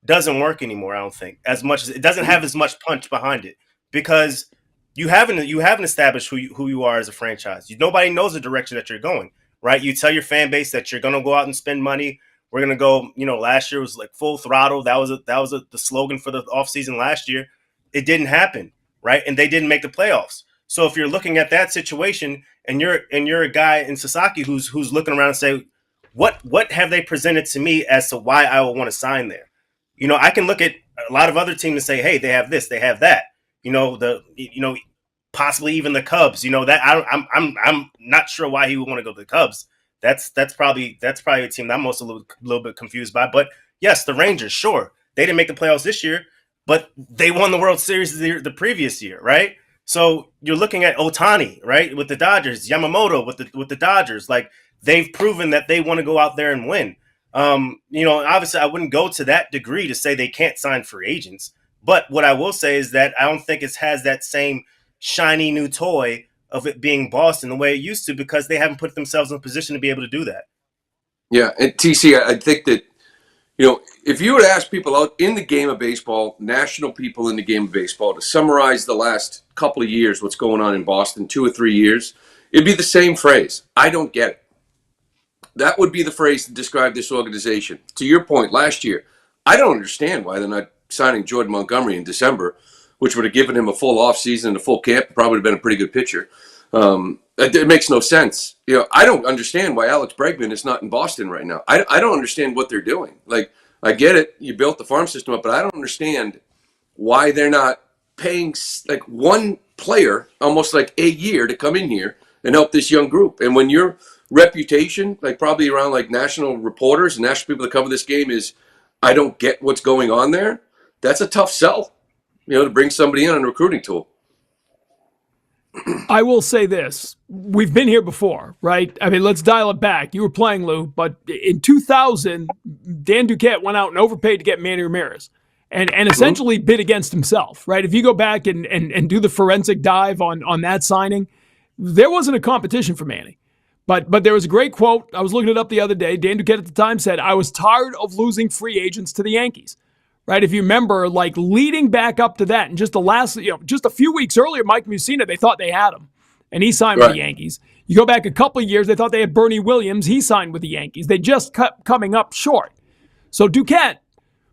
doesn't work anymore. I don't think as much as it doesn't have as much punch behind it because you haven't established who you are as a franchise. Nobody knows the direction that you're going. Right? You tell your fan base that you're going to go out and spend money. We're going to go. Last year was like full throttle. That was the slogan for the offseason last year. It didn't happen. Right? And they didn't make the playoffs. So if you're looking at that situation and you're a guy in Sasaki who's looking around and say, what have they presented to me as to why I will want to sign there? I can look at a lot of other teams and say, hey, they have this, they have that. Possibly even the Cubs. That I'm not sure why he would want to go to the Cubs. That's probably a team that I'm most a little bit confused by. But yes, the Rangers, sure, they didn't make the playoffs this year, but they won the World Series the previous year, right? So you're looking at Ohtani, right, with the Dodgers, Yamamoto with the Dodgers. Like they've proven that they want to go out there and win. Obviously, I wouldn't go to that degree to say they can't sign free agents. But what I will say is that I don't think it has that same shiny new toy of it being Boston the way it used to because they haven't put themselves in a position to be able to do that. Yeah, and TC, I think that if you would ask people out in the game of baseball, national people in the game of baseball, to summarize the last couple of years, what's going on in Boston, 2 or 3 years, it'd be the same phrase. I don't get it. That would be the phrase to describe this organization. To your point, last year, I don't understand why they're not signing Jordan Montgomery in December, which would have given him a full offseason and a full camp, probably would have been a pretty good pitcher. It makes no sense. I don't understand why Alex Bregman is not in Boston right now. I don't understand what they're doing. Like, I get it. You built the farm system up, but I don't understand why they're not paying like one player almost like a year to come in here and help this young group. And when your reputation, like probably around like national reporters and national people that cover this game is, I don't get what's going on there. That's a tough sell, to bring somebody in on a recruiting tool. I will say this. We've been here before, right? I mean, let's dial it back. You were playing, Lou, but in 2000, Dan Duquette went out and overpaid to get Manny Ramirez and essentially bid against himself, right? If you go back and do the forensic dive on that signing, there wasn't a competition for Manny. But there was a great quote. I was looking it up the other day. Dan Duquette at the time said, I was tired of losing free agents to the Yankees. Right, if you remember, like leading back up to that, and just the last, just a few weeks earlier, Mike Mussina, they thought they had him, and he signed with the Yankees. You go back a couple of years, they thought they had Bernie Williams, he signed with the Yankees. They just kept coming up short. So Duquette,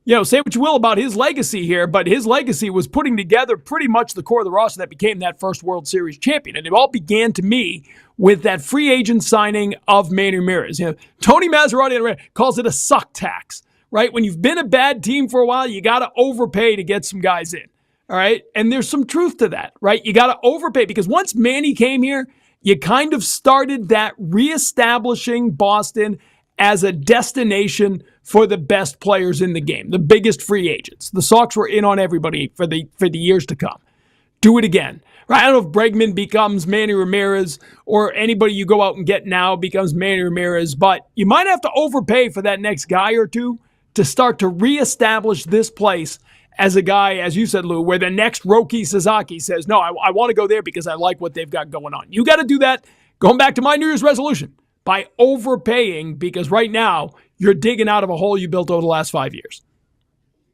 say what you will about his legacy here, but his legacy was putting together pretty much the core of the roster that became that first World Series champion, and it all began to me with that free agent signing of Manny Ramirez. Tony Massarotti calls it a suck tax. Right? When you've been a bad team for a while, you got to overpay to get some guys in. All right? And there's some truth to that, right? You got to overpay because once Manny came here, you kind of started that reestablishing Boston as a destination for the best players in the game, the biggest free agents. The Sox were in on everybody for the years to come. Do it again. Right? I don't know if Bregman becomes Manny Ramirez or anybody you go out and get now becomes Manny Ramirez, but you might have to overpay for that next guy or two to start to reestablish this place as a guy, as you said, Lou, where the next Roki Sasaki says, no, I want to go there because I like what they've got going on. You got to do that, going back to my New Year's resolution, by overpaying because right now you're digging out of a hole you built over the last 5 years.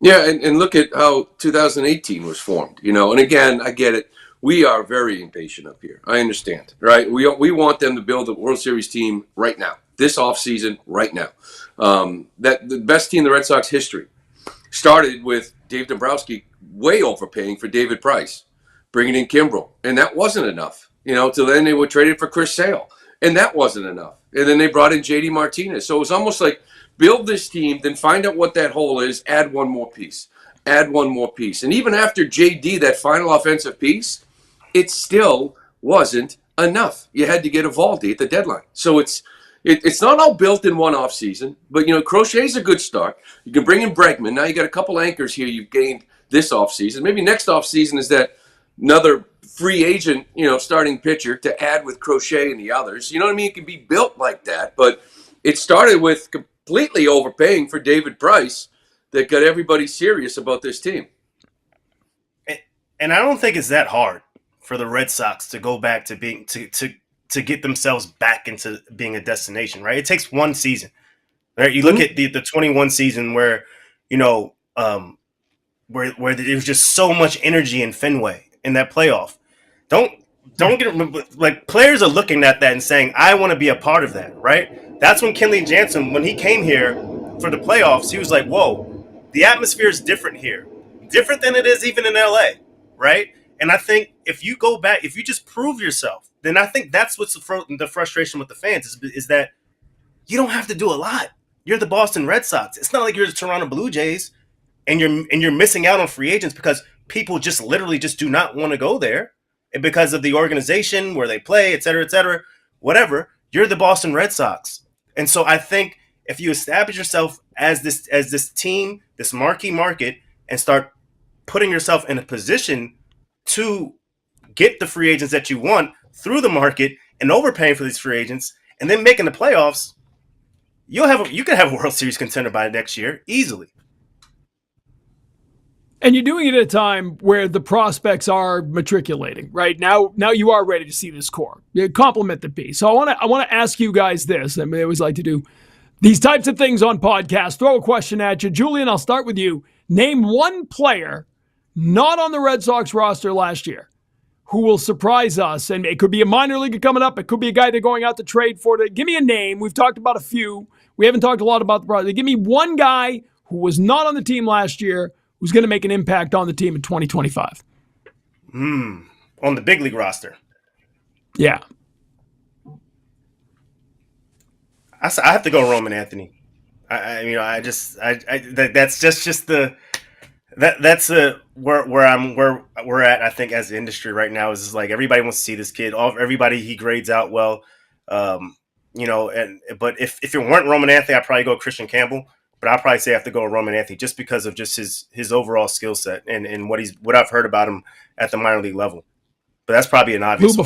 Yeah, and look at how 2018 was formed, And again, I get it. We are very impatient up here. I understand, right? We want them to build a World Series team right now, this offseason, right now. That the best team in the Red Sox history started with Dave Dombrowski way overpaying for David Price, bringing in Kimbrel, and that wasn't enough. Till then they were traded for Chris Sale, and that wasn't enough. And then they brought in JD Martinez. So it was almost like build this team, then find out what that hole is, add one more piece. And even after JD, that final offensive piece, it still wasn't enough. You had to get Evaldi at the deadline. So it's it's not all built in one off season, but Crochet's a good start. You can bring in Bregman. Now you got a couple anchors here you've gained this off season. Maybe next off season is that another free agent, starting pitcher to add with Crochet and the others. You know what I mean? It can be built like that, but it started with completely overpaying for David Price that got everybody serious about this team. And I don't think it's that hard for the Red Sox to go back to being to get themselves back into being a destination, right? It takes one season, right? You look at the 21 season where, where there was just so much energy in Fenway in that playoff. Don't get like players are looking at that and saying, I want to be a part of that, right? That's when Kenley Jansen, when he came here for the playoffs, he was like, whoa, the atmosphere is different here. Different than it is even in LA, right? And I think if you go back, if you just prove yourself, then I think that's what's the frustration with the fans is that you don't have to do a lot. You're the Boston Red Sox. It's not like you're the Toronto Blue Jays and you're missing out on free agents because people just literally just do not want to go there because of the organization where they play, et cetera, whatever. You're the Boston Red Sox. And so I think if you establish yourself as this team, this marquee market, and start putting yourself in a position to get the free agents that you want through the market and overpaying for these free agents and then making the playoffs, you could have a World Series contender by next year easily. And you're doing it at a time where the prospects are matriculating, right? Now you are ready to see this core. You compliment the piece. So I want to ask you guys this. I mean, I always like to do these types of things on podcasts. Throw a question at you. Julian, I'll start with you. Name one player not on the Red Sox roster last year who will surprise us. And it could be a minor leaguer coming up. It could be a guy they're going out to trade for. Give me a name. We've talked about a few. We haven't talked a lot about the project. Give me one guy who was not on the team last year who's going to make an impact on the team in 2025. On the big league roster. Yeah. I have to go Roman Anthony. That's where we're at. I think as the industry right now is like everybody wants to see this kid. Everybody he grades out well, but if it weren't Roman Anthony, I'd probably go Christian Campbell. But I'd probably say I have to go Roman Anthony just because of just his overall skill set and what I've heard about him at the minor league level. But that's probably an obvious Lou,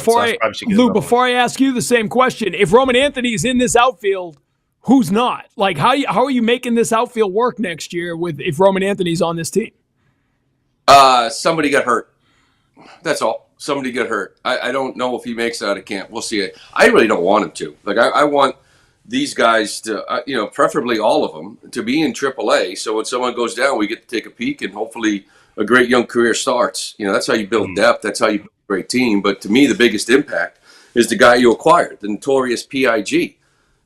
before I ask you the same question, if Roman Anthony's in this outfield, who's not? Like, how are you making this outfield work next year if Roman Anthony's on this team? Somebody got hurt. That's all. Somebody got hurt. I don't know if he makes it out of camp. We'll see. I really don't want him to. Like, I want these guys to, preferably all of them, to be in AAA. So when someone goes down, we get to take a peek and hopefully a great young career starts. That's how you build depth. That's how you build a great team. But to me, the biggest impact is the guy you acquired, the notorious PIG.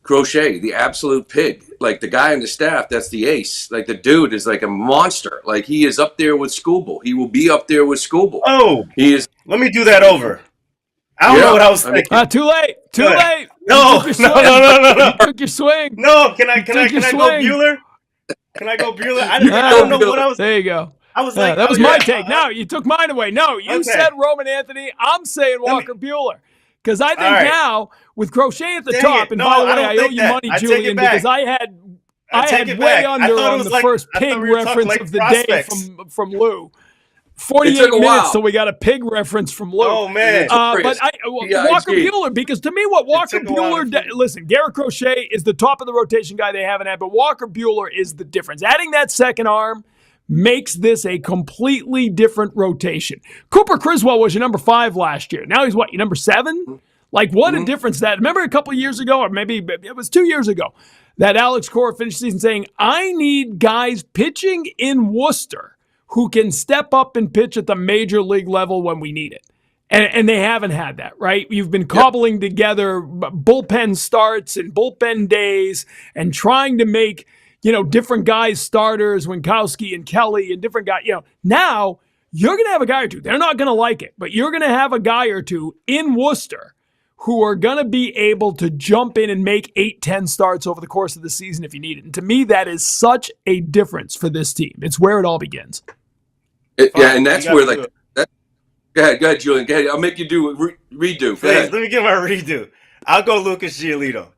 Crochet, the absolute pig. Like the guy on the staff, that's the ace. Like the dude is like a monster. Like he is up there with Scooble. He will be up there with Scooble. Oh, he is. Let me do that over. I don't know what I was thinking. Too late. No. You took your swing. No, can I go Bueller? Can I go Bueller? I don't know what I was. There you go. I was like, that was my take. No, you took mine away. No, you said Roman Anthony. I'm saying Walker Bueller. Because I think now with Crochet at the top, and by the way, I owe you money, Julian, because I had way under on the first pig reference of the day from Lou. 48 minutes, so we got a pig reference from Lou. Oh, man. But Walker Bueller, because to me what Walker Bueller, listen, Garrett Crochet is the top of the rotation guy they haven't had, but Walker Bueller is the difference. Adding that second arm makes this a completely different rotation. Cooper Criswell was your number 5 last year. Now he's what, your number 7? Like, what a difference that. Remember a couple of years ago, or maybe it was 2 years ago, that Alex Cora finished the season saying, I need guys pitching in Worcester who can step up and pitch at the major league level when we need it. And they haven't had that, right? You've been cobbling together bullpen starts and bullpen days and trying to make different guys starters, Winkowski and Kelly and different guys. Now you're going to have a guy or two. They're not going to like it, but you're going to have a guy or two in Worcester who are going to be able to jump in and make 8-10 starts over the course of the season if you need it. And to me, that is such a difference for this team. It's where it all begins. And that's where Go ahead, Julian. Go ahead. I'll make you do redo. Let me get my redo. I'll go Lucas Giolito.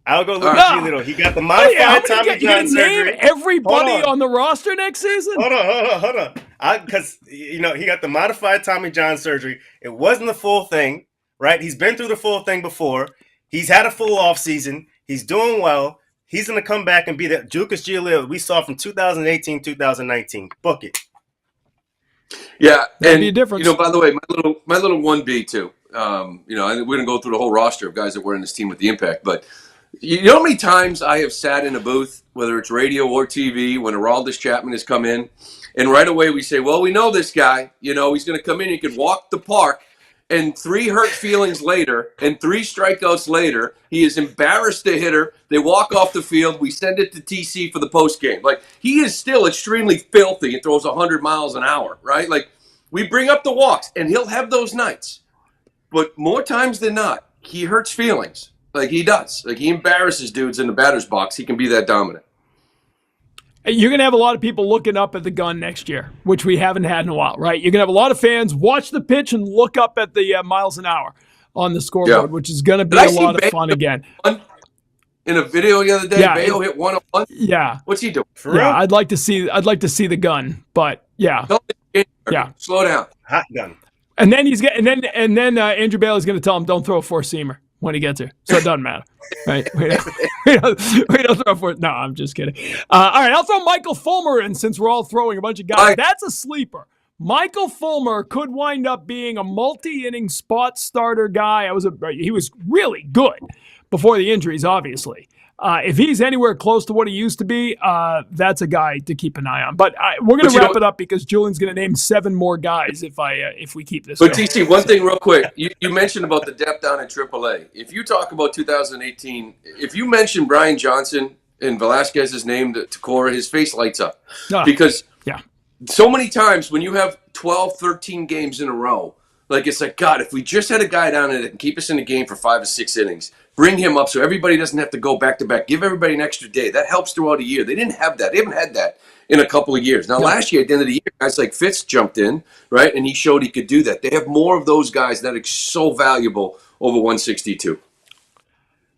I'll go Lucas right. Giolito. He got the How modified many Tommy you gonna John surgery. name everybody Hold on the roster next season? Hold on. Because he got the modified Tommy John surgery. It wasn't the full thing, right? He's been through the full thing before. He's had a full off season. He's doing well. He's going to come back and be the Lucas Giolito we saw from 2018, 2019. Book it. Yeah, That'd be a difference. By the way, my little 1B too. We're gonna go through the whole roster of guys that were in this team with the impact. But you know how many times I have sat in a booth, whether it's radio or TV, when Aroldis Chapman has come in, and right away we say, well, we know this guy. He's going to come in. He can walk the park. And 3 hurt feelings later and 3 strikeouts later, he is embarrassed the hitter. They walk off the field. We send it to TC for the post game. Like, he is still extremely filthy and throws 100 miles an hour, right? Like, we bring up the walks, and he'll have those nights. But more times than not, he hurts feelings. Like, he does. Like, he embarrasses dudes in the batter's box. He can be that dominant. You're going to have a lot of people looking up at the gun next year, which we haven't had in a while, right? You're going to have a lot of fans watch the pitch and look up at the miles an hour on the scoreboard, which is going to be a lot of fun again. In a video the other day, Bayo hit 101. Yeah. What's he doing? I'd like to see the gun, but yeah. Slow down. Hot gun. And then Andrew Bailey's going to tell him don't throw a 4-seamer when he gets here, so it doesn't matter. Right? We don't throw for. No, I'm just kidding. All right, I'll throw Michael Fulmer in since we're all throwing a bunch of guys. That's a sleeper. Michael Fulmer could wind up being a multi-inning spot starter guy. He was really good before the injuries, obviously. If he's anywhere close to what he used to be, that's a guy to keep an eye on. But we're going to wrap it up because Julian's going to name 7 more guys if we keep this. But going. TC, one thing real quick. You mentioned about the depth down in AAA. If you talk about 2018, if you mention Brian Johnson and Velasquez's name to Cora, his face lights up. Because so many times when you have 12, 13 games in a row, like it's like, God, if we just had a guy down there that can keep us in the game for 5 or 6 innings, bring him up so everybody doesn't have to go back to back. Give everybody an extra day. That helps throughout a year. They didn't have that. They haven't had that in a couple of years. Now, last year, at the end of the year, guys like Fitz jumped in, right? And he showed he could do that. They have more of those guys that are so valuable over 162.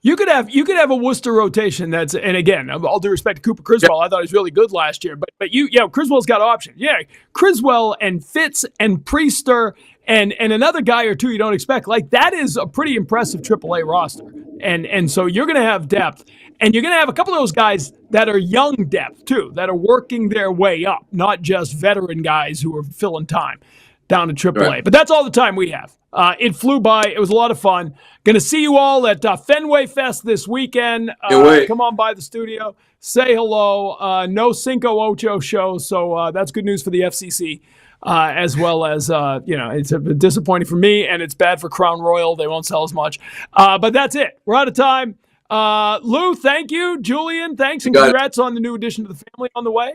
You could have a Worcester rotation and again, all due respect to Cooper Criswell, I thought he was really good last year. But Criswell's got options. Yeah, Criswell and Fitz and Priester and another guy or two you don't expect. Like, that is a pretty impressive AAA roster. And so you're going to have depth. And you're going to have a couple of those guys that are young depth, too, that are working their way up, not just veteran guys who are filling time down to AAA. Right. But that's all the time we have. It flew by. It was a lot of fun. Going to see you all at Fenway Fest this weekend. Come on by the studio. Say hello. No Cinco Ocho show, so that's good news for the FCC. As well as, it's disappointing for me, and it's bad for Crown Royal. They won't sell as much. But that's it. We're out of time. Lou, thank you. Julian, thanks, and congrats on the new addition to the family on the way.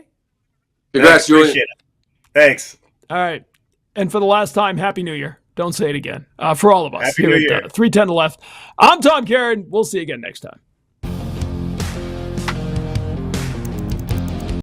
Congrats, Julian. Thanks. All right. And for the last time, Happy New Year. Don't say it again. For all of us. Happy New Year. 3:10 left. I'm Tom Karen. We'll see you again next time.